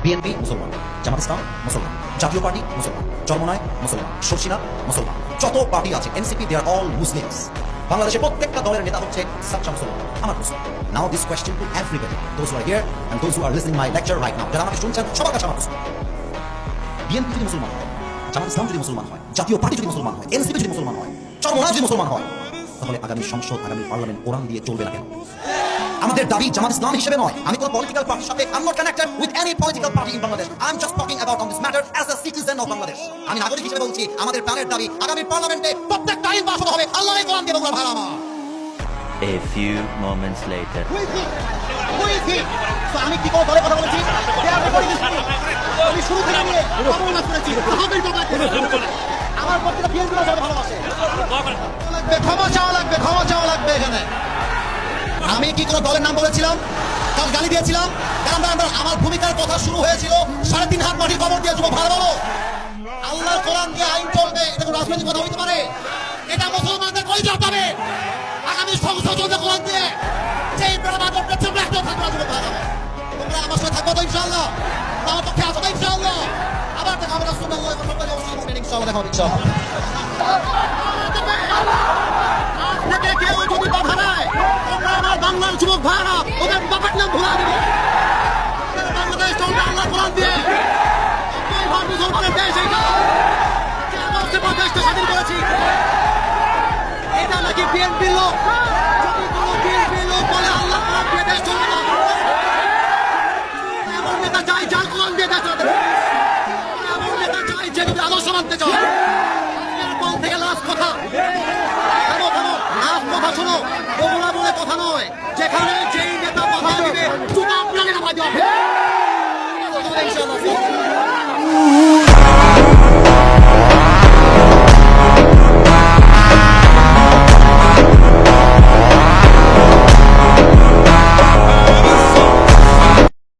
BNP মুসলমান, জামাত ইসলাম মুসলমান, জাতীয় পার্টি মুসলমান, চরমনায় মুসলমান, শর্ষিনা মুসলমান, যত পার্টি আছে NCP they are all Muslims. বাংলাদেশের প্রত্যেকটা দলের নেতা হচ্ছে সাচ্চা মুসলমান, আমার মুসলিম। Now this question to everybody, those who are here and those who are listening my lecture right now, যারা আমাকে শুনছেন সবার কাছে আমার প্রশ্ন, বিএনপি যদি মুসলমান হয়, জামাত ইসলাম যদি মুসলমান হয়, জাতীয় পার্টি যদি মুসলমান হয়, এনসিপি যদি মুসলমান হয়, চরমনায় যদি মুসলমান হয়, তাহলে আগামী সংসদ, আগামী পার্লামেন্ট কোরআন দিয়ে চলবে না কেন? আমাদের দাবি জামাত ইসলাম হিসেবে নয়, আমি কোনো পলিটিক্যাল পার্টির সাথে I'm not connected with any political party in Bangladesh. I'm just talking about on this matter as a citizen of Bangladesh. আমি নাগরিক হিসেবে বলছি, আমাদের প্রাণের দাবি আগামী পার্লামেন্টে প্রত্যেকটা আইন পাস হবে আল্লাহর কোরআন দিয়ে বগুড়া ভাড়া আমার। A few moments later. আমি কি কোনো দলে কথা বলেছি? আমি শুরু থেকে নিয়ে অবমাননা করেছি। আমার প্রত্যেকটা বিএনপির সাথে ভালোবাসে। ক্ষমা চাওয়া লাগবে এখানে। আমি কি কোনো দলের নাম বলেছিলাম? কাল গালি দিয়েছিলাম? আমার ভূমিকার কথা শুরু হয়েছিল 3.5 হাত মাটির কবর দিয়ে যুবক ভালো বলো। আল্লাহর কোরআন দিয়ে আইন চলবে, এটা কোনো রাজনৈতিক কথা হইতে পারে? এটা মুসলমানদের কলিজা হবে। আগামী সংসদ চলবে কোরআন দিয়ে। যেই বেড়াবাদ করছে একটাও থাকবে না যুবক ভালো। তোমরা আমার সাথে থাকবো তো ইনশাআল্লাহ? আমার পক্ষে আসো তো ইনশাআল্লাহ? আবার দেখা হবে রাসূলুল্লাহ সরকারি অবস্থা হবে ইনশাআল্লাহ, দেখা হবে ইনশাআল্লাহ। আপনাদের কেউ যদি বাধা দেয়, তোমরা আমার বাংলার যুবক ভাইরা ওদের বাপের নাম ভুলা দিবে। বাংলাদেশ চলবে আল্লাহ কোরআন দিয়ে। মুসলমানের দেশ এইটা। দেশটা স্বাধীন করেছি। এটা নাকি বিএনপির লোক? যদি কোনো বিএনপির লোক বলে আল্লাহ কোরআন দিয়ে দেশ চলবে না, এমন নেতা চাই যার কোরআন দিয়ে দেশ চলবে। এমন নেতা চাই যে যদি আদর্শ মানতে চায়। এরপর থেকে লাস্ট কথা, কথা শোনো, ওগুলা বলে কথা নয়। যেখানে যেই নেতা কথা দিবে চুপ আপনাকে নামাই দেওয়া হবে।